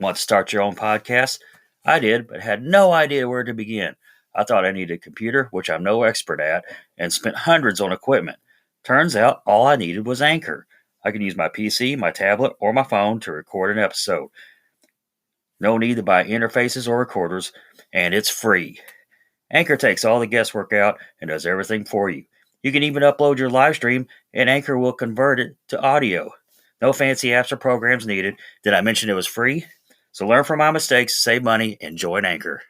Want to start your own podcast? I did, but had no idea where to begin. I thought I needed a computer, which I'm no expert at, and spent hundreds on equipment. Turns out all I needed was Anchor. I can use my PC, my tablet, or my phone to record an episode. No need to buy interfaces or recorders, and it's free. Anchor takes all the guesswork out and does everything for you. You can even upload your live stream, and Anchor will convert it to audio. No fancy apps or programs needed. Did I mention it was free? So learn from my mistakes, save money, and join Anchor.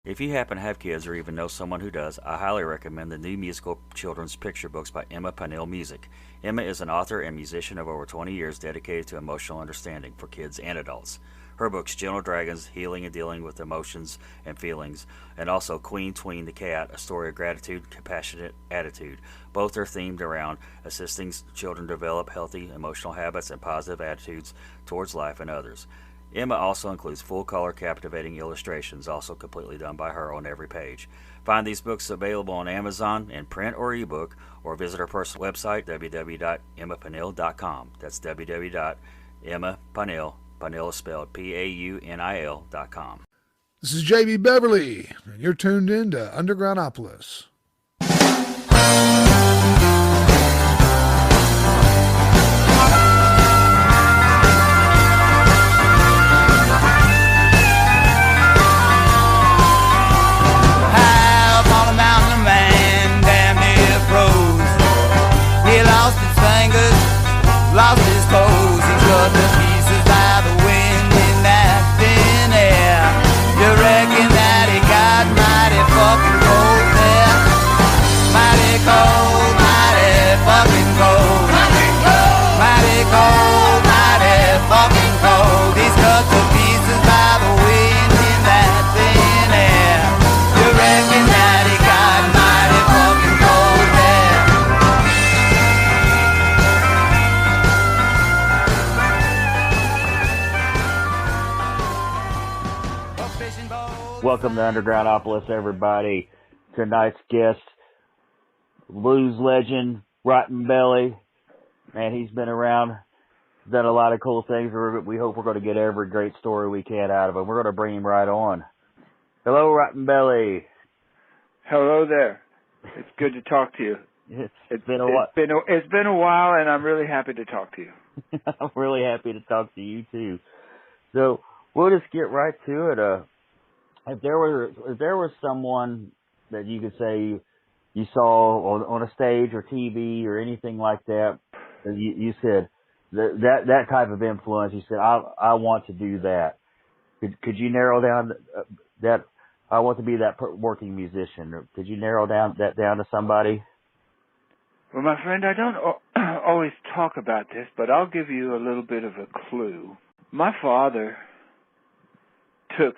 If you happen to have kids or even know someone who does, I highly recommend the new musical children's picture books by Emma Pannell Music. Emma is an author and musician of over 20 years dedicated to emotional understanding for kids and adults. Her books, Gentle Dragons, Healing and Dealing with Emotions and Feelings, and also Queen Tween the Cat, A Story of Gratitude, Compassionate Attitude. Both are themed around assisting children develop healthy emotional habits and positive attitudes towards life and others. Emma also includes full-color, captivating illustrations, also completely done by her on every page. Find these books available on Amazon in print or ebook, or visit her personal website, www.emmapannell.com. That's www.emmapannell.com. Pannell is spelled Paunil.com. This is J.B. Beverly, and you're tuned in to Undergroundopolis. High up on a mountain, a man damn near froze. He lost his fingers, lost his toes. He cut the pieces by the wind in that thin air. You reckon that he got mighty fucking cold there? Mighty cold, mighty fucking cold. Mighty cold, mighty fucking cold. He's cut to pieces by the wind in that thin air. You reckon that he got mighty fucking cold there? Welcome to Undergroundopolis, everybody. Tonight's guest, blues legend, Rotten Belly. Man, he's been around, done a lot of cool things. We hope we're going to get every great story we can out of him. We're going to bring him right on. Hello, Rotten Belly. Hello there. It's good to talk to you. It's been a while. It's been a while, and I'm really happy to talk to you. I'm really happy to talk to you too. So we'll just get right to it. If there was someone that you could say you saw on a stage or TV or anything like that, you said that type of influence, you said I want to do that. Could you narrow down that? I want to be that working musician. Could you narrow that down to somebody? Well, my friend, I don't always talk about this, but I'll give you a little bit of a clue. My father took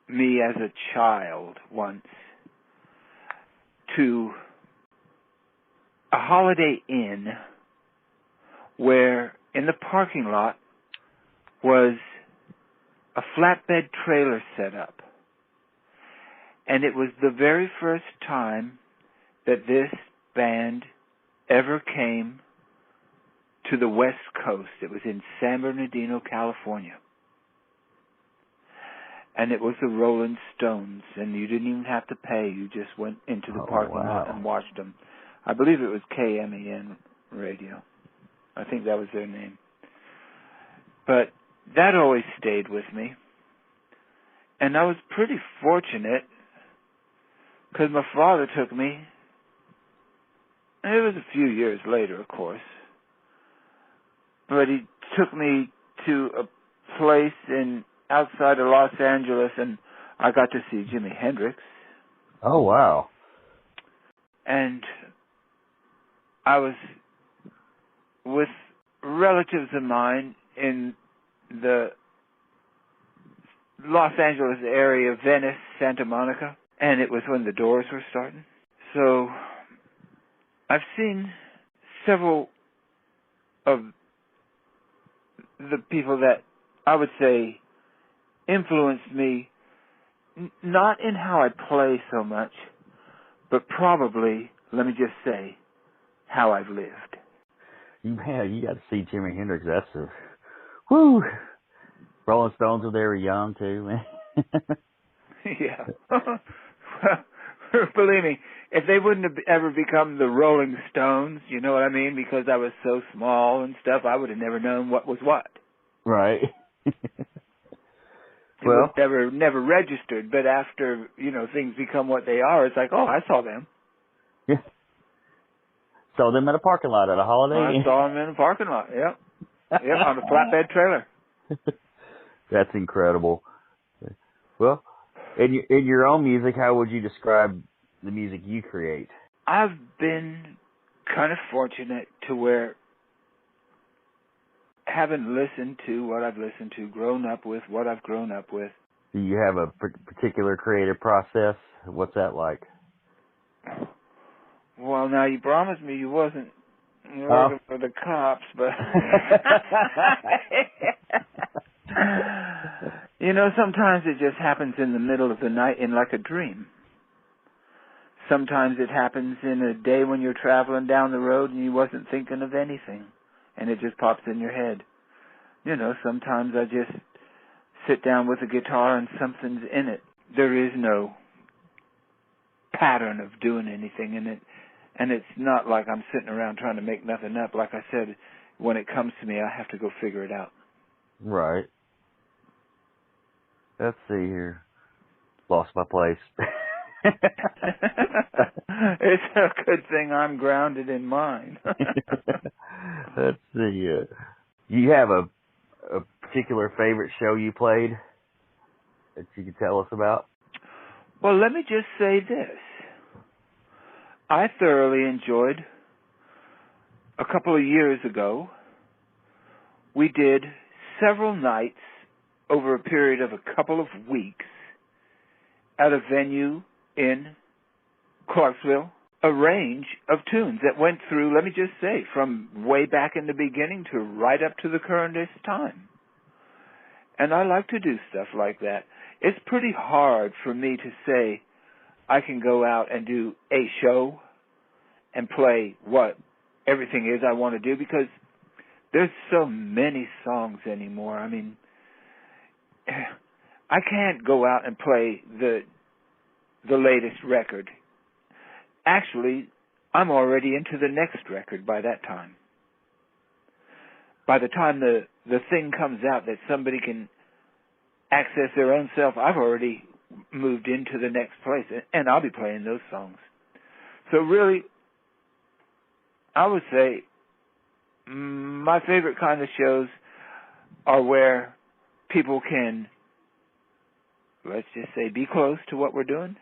me as a child once to a Holiday Inn where in the parking lot was a flatbed trailer set up. And it was the very first time that this band ever came to the West Coast. It was in San Bernardino, California. And it was the Rolling Stones, and you didn't even have to pay. You just went into the parking lot and watched them. I believe it was KMEN Radio. I think that was their name. But that always stayed with me. And I was pretty fortunate because my father took me, and it was a few years later, of course, but he took me to a place outside of Los Angeles, and I got to see Jimi Hendrix. Oh, wow. And I was with relatives of mine in the Los Angeles area, Venice, Santa Monica, and it was when the Doors were starting. So I've seen several of the people that I would say influenced me, not in how I play so much, but probably, let me just say, how I've lived. Man, you got to see Jimi Hendrix. That's a, whoo. Rolling Stones were very young too, man. Yeah. Well, believe me, if they wouldn't have ever become the Rolling Stones, you know what I mean? Because I was so small and stuff, I would have never known what was what. Right. It was never registered, but after, things become what they are, it's like, oh, I saw them. Yeah. Saw them in a parking lot at a Holiday Inn. I saw them in a parking lot, yep. Yep, on a flatbed trailer. That's incredible. Well, in your own music, how would you describe the music you create? I've been kind of fortunate to where, having listened to what I've listened to, grown up with what I've grown up with. Do you have a particular creative process? What's that like? Well, now you promised me you wasn't working for the cops, but sometimes it just happens in the middle of the night in like a dream. Sometimes it happens in a day when you're traveling down the road and you wasn't thinking of anything, and it just pops in your head. Sometimes I just sit down with a guitar and something's in it. There is no pattern of doing anything in it, and it's not like I'm sitting around trying to make nothing up. Like I said, when it comes to me, I have to go figure it out. Right. Let's see here. Lost my place. It's a good thing I'm grounded in mine. Let's see. You have a particular favorite show you played that you could tell us about? Well, let me just say this. I thoroughly enjoyed, a couple of years ago, we did several nights over a period of a couple of weeks at a venue in Clarksville, a range of tunes that went through, let me just say, from way back in the beginning to right up to the currentest time. And I like to do stuff like that. It's pretty hard for me to say I can go out and do a show and play what everything is I want to do, because there's so many songs anymore. I mean, I can't go out and play the latest record. Actually, I'm already into the next record by that time. By the time the thing comes out that somebody can access their own self, I've already moved into the next place, and I'll be playing those songs. So really, I would say my favorite kind of shows are where people can, let's just say, be close to what we're doing,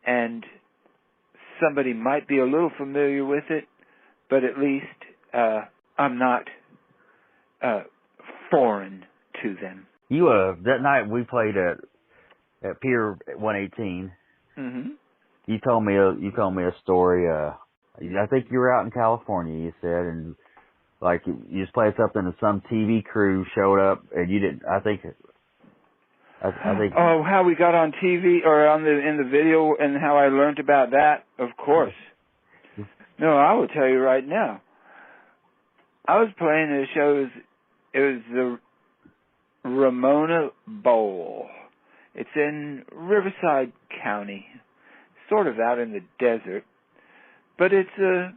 and somebody might be a little familiar with it, but at least I'm not foreign to them. You that night we played at Pier 118. Mm-hmm. You told me a story. I think you were out in California. You said, and like you just played something, and some TV crew showed up, and you didn't. I think. Oh, how we got on TV or in the video, and how I learned about that. Of course. No, I will tell you right now. I was playing a show. It was the Ramona Bowl. It's in Riverside County, sort of out in the desert, but it's a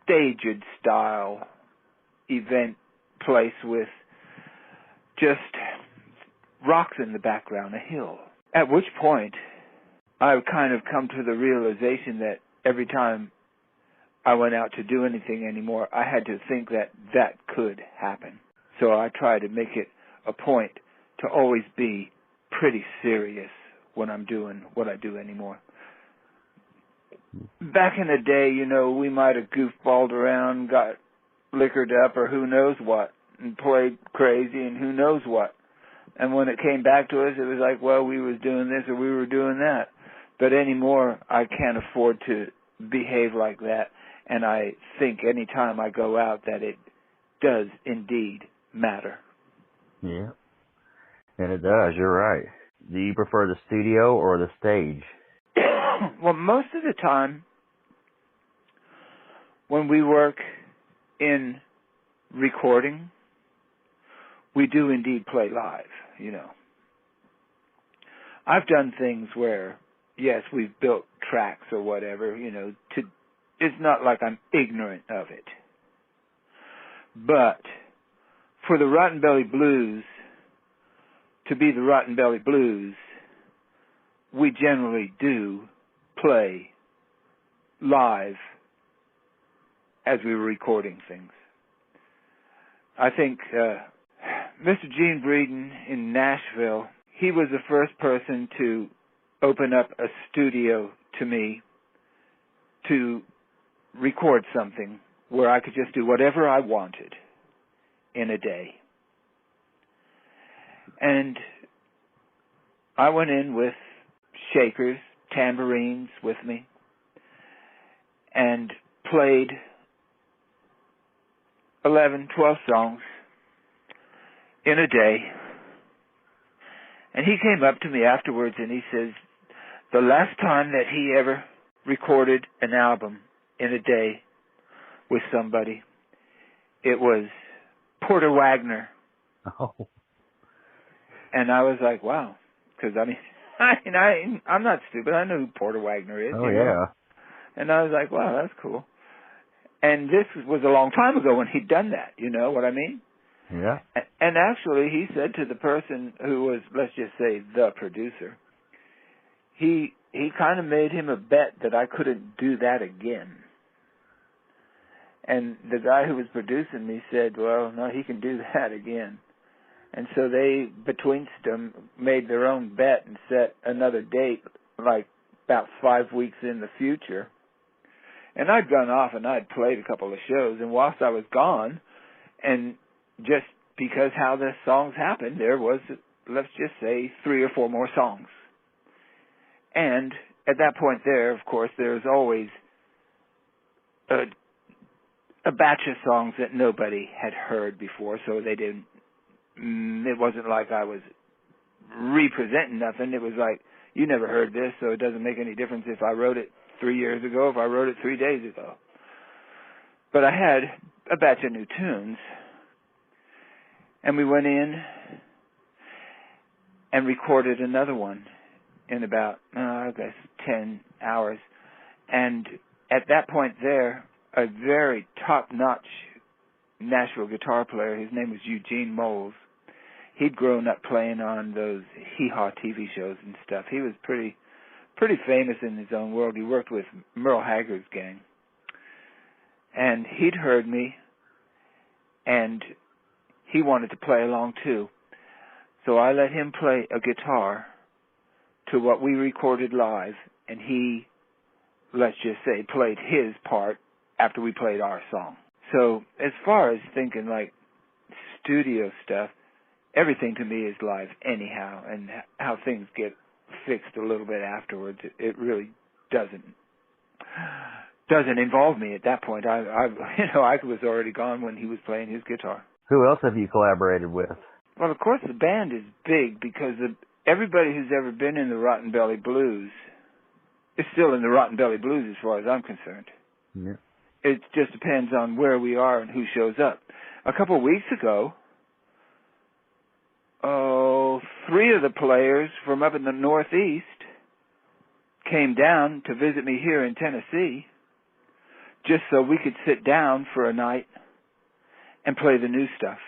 staged style event place with just rocks in the background, a hill. At which point, I've kind of come to the realization that every time I went out to do anything anymore, I had to think that could happen. So I try to make it a point to always be pretty serious when I'm doing what I do anymore. Back in the day, we might have goofballed around, got liquored up, or who knows what, and played crazy and who knows what. And when it came back to us, it was like, well, we was doing this or we were doing that. But anymore, I can't afford to behave like that. And I think any time I go out that it does indeed matter. Yeah. And it does, you're right. Do you prefer the studio or the stage? Well, most of the time, when we work in recording, we do indeed play live, I've done things where, yes, we've built tracks or whatever, it's not like I'm ignorant of it. But for the Rotten Belly Blues to be the Rotten Belly Blues, we generally do play live as we were recording things. I think Mr. Gene Breeden in Nashville, he was the first person to open up a studio to me to record something where I could just do whatever I wanted in a day. And I went in with shakers, tambourines with me, and played 11, 12 songs in a day. And he came up to me afterwards and he says, the last time that he ever recorded an album in a day with somebody, it was Porter Wagner. Oh. And I was like, wow. Because, I'm not stupid. I know who Porter Wagner is. Oh, yeah. And I was like, wow, that's cool. And this was a long time ago when he'd done that. You know what I mean? Yeah. And actually, he said to the person who was, let's just say, the producer, he kind of made him a bet that I couldn't do that again. And the guy who was producing me said, well, no, he can do that again. And so they, between them, made their own bet and set another date, like about 5 weeks in the future. And I'd gone off and I'd played a couple of shows. And whilst I was gone, and just because how the songs happened, there was, let's just say, 3 or 4 more songs. And at that point there, of course, there's always a batch of songs that nobody had heard before, so they didn't, it wasn't like I was representing nothing. It was like, you never heard this, so it doesn't make any difference if I wrote it 3 years ago, if I wrote it 3 days ago. But I had a batch of new tunes, and we went in and recorded another one in about, I guess, 10 hours. And at that point there, a very top-notch Nashville guitar player, his name was Eugene Moles. He'd grown up playing on those hee-haw TV shows and stuff. He was pretty famous in his own world. He worked with Merle Haggard's gang. And he'd heard me, and he wanted to play along too. So I let him play a guitar to what we recorded live, and he, let's just say, played his part after we played our song. So as far as thinking like studio stuff, everything to me is live anyhow, and how things get fixed a little bit afterwards, it really doesn't involve me at that point. I was already gone when he was playing his guitar. Who else have you collaborated with? Well, of course, the band is big because everybody who's ever been in the Rotten Belly Blues is still in the Rotten Belly Blues as far as I'm concerned. Yeah. It just depends on where we are and who shows up. A couple of weeks ago, 3 of the players from up in the Northeast came down to visit me here in Tennessee just so we could sit down for a night and play the new stuff.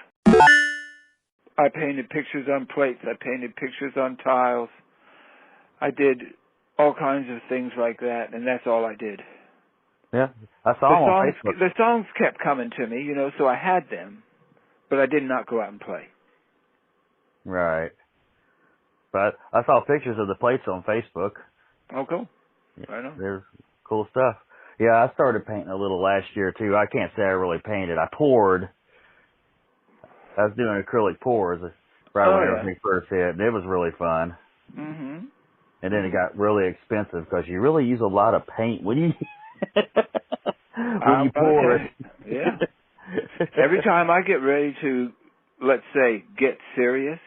I painted pictures on plates. I painted pictures on tiles. I did all kinds of things like that, and that's all I did. Yeah, I saw them on Facebook. The songs kept coming to me, so I had them, but I did not go out and play. Right. But I saw pictures of the plates on Facebook. Oh, cool. Yeah, I know. There's cool stuff. Yeah, I started painting a little last year, too. I can't say I really painted. I poured. I was doing acrylic pours right when everything first hit, and it was really fun. Mm-hmm. And then it got really expensive because you really use a lot of paint when you pour it. Yeah. Every time I get ready to, let's say, get serious,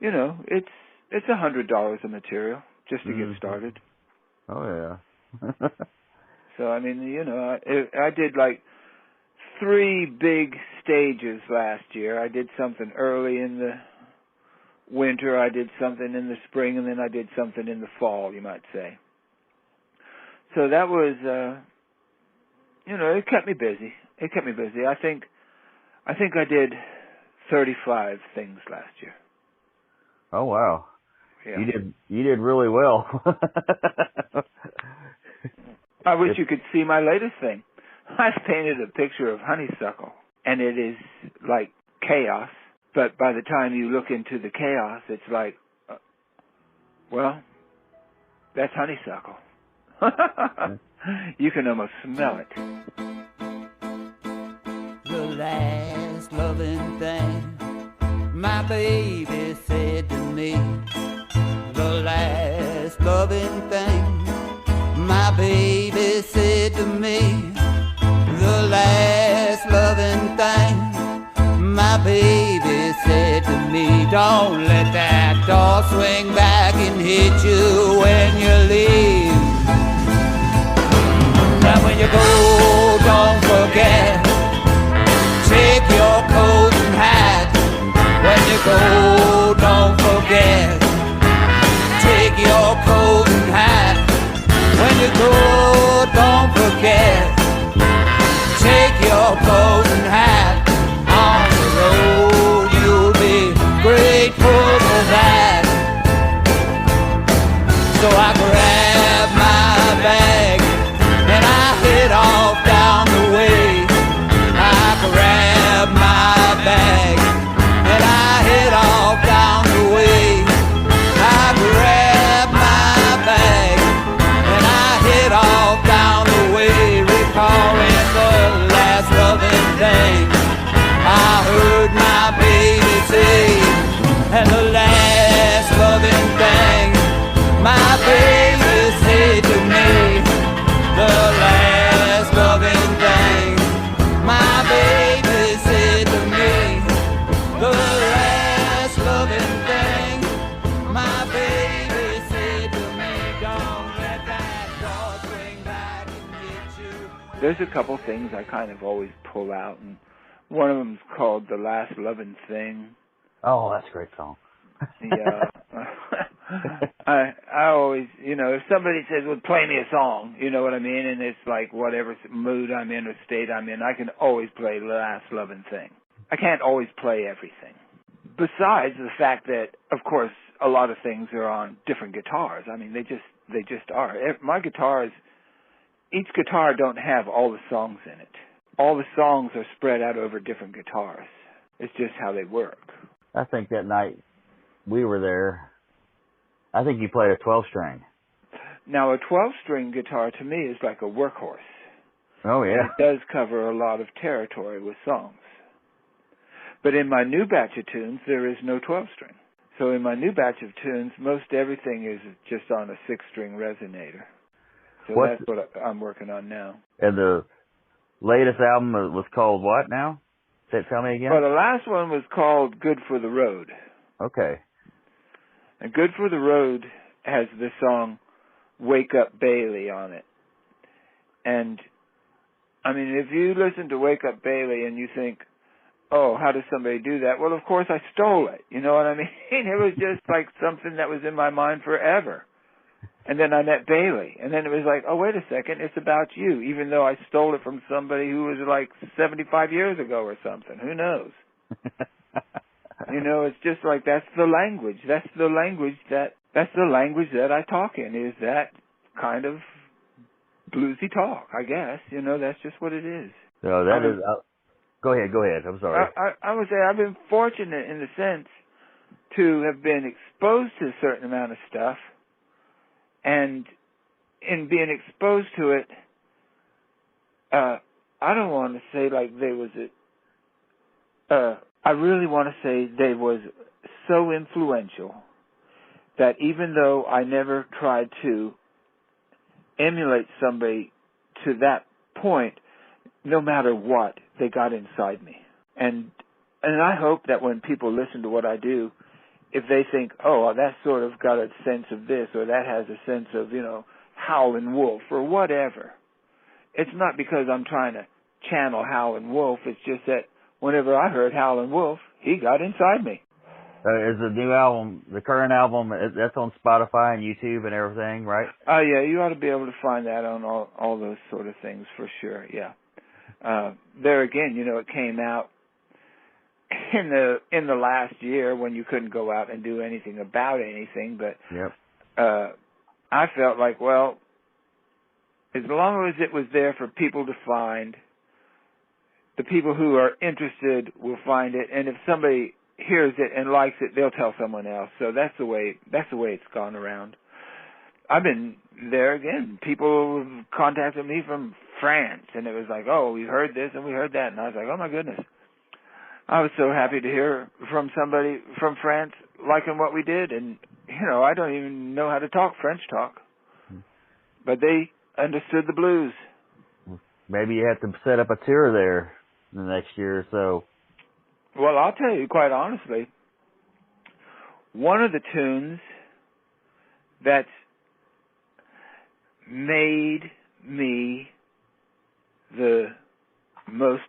it's $100 a material just to get started. Oh, yeah. So, I did like 3 big stages last year. I did something early in the winter, I did something in the spring, and then I did something in the fall, you might say. So that was, it kept me busy. I think I did 35 things last year. Oh wow. Yeah. You did really well. I wish you could see my latest thing. I've painted a picture of honeysuckle, and it is like chaos, but by the time you look into the chaos, it's like, that's honeysuckle. You can almost smell it. The last loving thing my baby said to me. The last loving thing my baby said to me. The last loving thing my baby said to me. Don't let that door swing back and hit you when you leave. Now when you go, don't forget, take your coat and hat. When you go, don't forget, take your coat and hat. When you go, don't forget, take your coat and hat. On the road, you'll be grateful for that. So I grabbed my bag and I head off down the way. I grabbed my bag and I head off down the way. I grabbed my bag and I head off down the way, recalling the last loving thing I heard my baby say. And the last loving thing my baby said to me. The last loving thing my baby said to me. The last loving thing my baby said to me. Don't let that door swing back and hit you. There's a couple things I kind of always pull out, and one of them's called The Last Loving Thing. Oh, that's a great song. Yeah. I always, if somebody says, well, play me a song, you know what I mean, and it's like whatever mood I'm in or state I'm in, I can always play The Last Loving Thing. I can't always play everything. Besides the fact that, of course, a lot of things are on different guitars. I mean, they just are. My guitars, each guitar don't have all the songs in it. All the songs are spread out over different guitars. It's just how they work. I think that night we were there, I think you played a 12-string. Now, a 12-string guitar to me is like a workhorse. Oh, yeah. And it does cover a lot of territory with songs. But in my new batch of tunes, there is no 12-string. So in my new batch of tunes, most everything is just on a 6-string resonator. So that's what I'm working on now. And the latest album was called what now? Tell me again. Well, the last one was called Good for the Road. Okay. And Good for the Road has the song Wake Up Bailey on it. And, I mean, if you listen to Wake Up Bailey and you think, oh, how does somebody do that? Well, of course I stole it. You know what I mean? It was just like something that was in my mind forever. And then I met Bailey. And then it was like, oh, wait a second, it's about you, even though I stole it from somebody who was like 75 years ago or something. Who knows? It's just like that's the language. That's the language that I talk in, is that kind of bluesy talk, I guess. That's just what it is. So that is... Go ahead. I'm sorry. I would say I've been fortunate in the sense to have been exposed to a certain amount of stuff, and in being exposed to it, I don't want to say like they was I really want to say they was so influential that even though I never tried to emulate somebody to that point, no matter what, they got inside me. And I hope that when people listen to what I do, if they think, oh, that sort of got a sense of this, or that has a sense of, Howlin' Wolf, or whatever, it's not because I'm trying to channel Howlin' Wolf. It's just that whenever I heard Howlin' Wolf, he got inside me. Is the new album, the current album, that's on Spotify and YouTube and everything, right? Oh, yeah, you ought to be able to find that on all those sort of things for sure, yeah. There again, it came out in the last year when you couldn't go out and do anything about anything, but yep. I felt like, well, as long as it was there for people to find, the people who are interested will find it, and if somebody hears it and likes it, they'll tell someone else. So that's the way it's gone around. I've been there again. People contacted me from France, and it was like, oh, we heard this and we heard that, and I was like, oh my goodness. I was so happy to hear from somebody from France liking what we did, and I don't even know how to talk French talk, but they understood the blues. Maybe you have to set up a tour there in the next year or so. Well, I'll tell you quite honestly, one of the tunes that's made me the most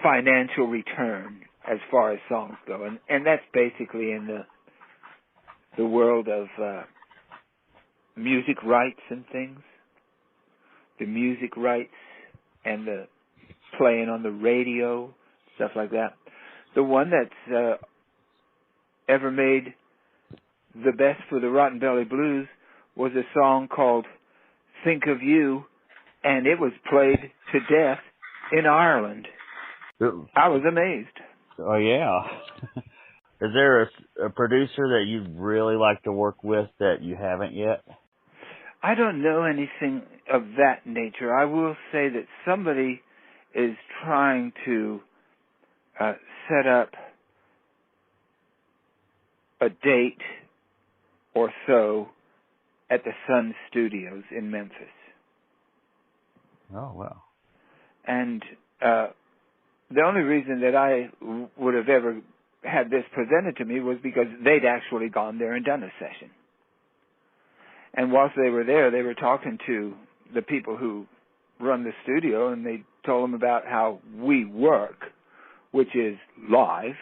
financial return as far as songs go, and that's basically in the world of music rights and things, the music rights and the playing on the radio, stuff like that. The one that's ever made the best for the Rotten Belly Blues was a song called Think of You, and it was played to death in Ireland. I was amazed. Oh, yeah. Is there a producer that you'd really like to work with that you haven't yet? I don't know anything of that nature. I will say that somebody is trying to set up a date or so at the Sun Studios in Memphis. Oh, wow. And the only reason that I would have ever had this presented to me was because they'd actually gone there and done a session. And whilst they were there, they were talking to the people who run the studio, and they told them about how we work, which is live.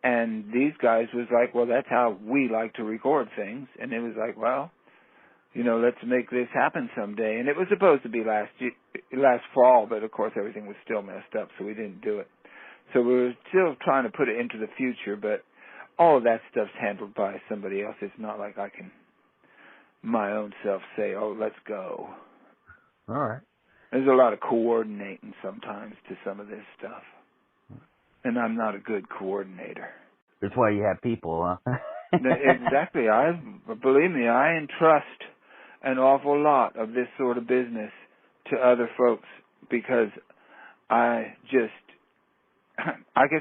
And these guys was like, well, that's how we like to record things. And it was like, well, let's make this happen someday. And it was supposed to be last fall, but of course everything was still messed up, so we didn't do it. So we were still trying to put it into the future, but all of that stuff's handled by somebody else. It's not like I can my own self say, oh, let's go. All right. There's a lot of coordinating sometimes to some of this stuff. And I'm not a good coordinator. That's why you have people, huh? Exactly. Believe me, I entrust an awful lot of this sort of business to other folks because I get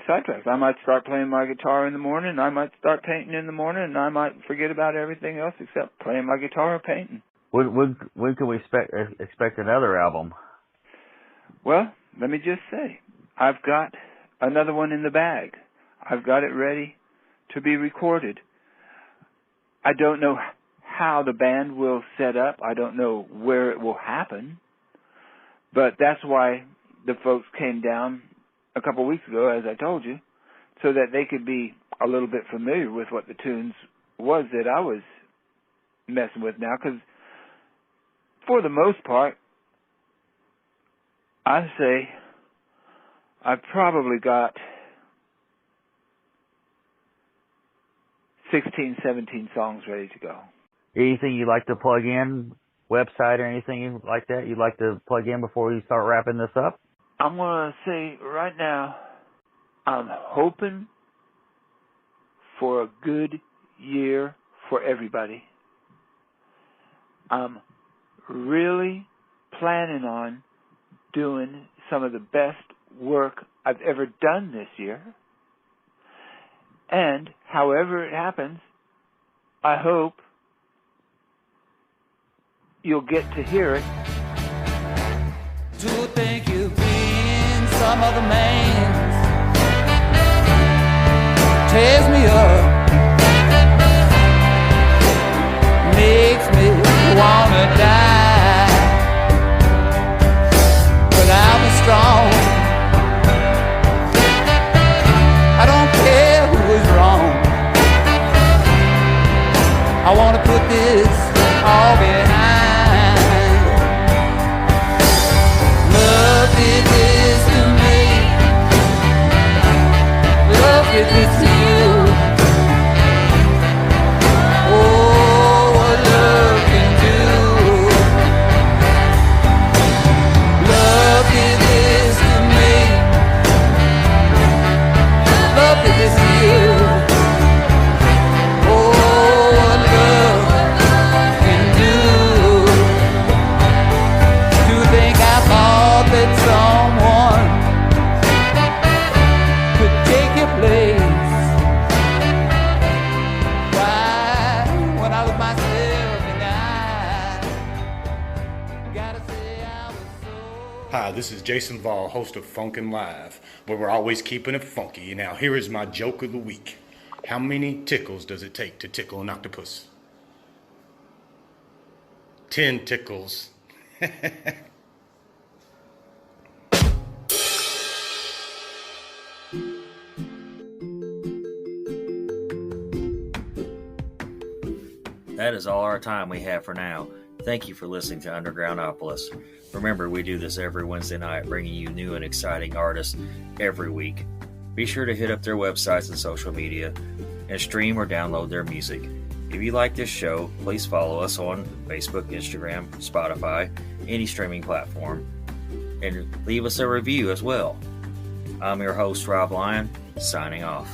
sidetracked. I might start playing my guitar in the morning, I might start painting in the morning, and I might forget about everything else except playing my guitar or painting. When can we expect another album? Well, let me just say, I've got another one in the bag. I've got it ready to be recorded. I don't know how the band will set up. I don't know where it will happen. But that's why the folks came down a couple of weeks ago, as I told you, so that they could be a little bit familiar with what the tunes was that I was messing with now. Because for the most part, I'd say I've probably got 16, 17 songs ready to go. Anything you'd like to plug in, website or anything like that you'd like to plug in before we start wrapping this up? I'm going to say right now, I'm hoping for a good year for everybody. I'm really planning on doing some of the best work I've ever done this year. And however it happens, I hope you'll get to hear it. To think you've been some other man's tears me up, makes me wanna die. is this you? Oh, what love can do. Love is this to me. Love is this you. Oh, what love can do. To think I thought that someone could take your place. Why, when I was myself and I gotta say I was so. Hi, this is Jason Vall, host of Funkin' Live, where we're always keeping it funky. Now, here is my joke of the week. How many tickles does it take to tickle an octopus? 10 tickles. That is all our time we have for now. Thank you for listening to Undergroundopolis. Remember, we do this every Wednesday night, bringing you new and exciting artists every week. Be sure to hit up their websites and social media and stream or download their music. If you like this show, please follow us on Facebook, Instagram, Spotify, any streaming platform, and leave us a review as well. I'm your host, Rob Lyon, signing off.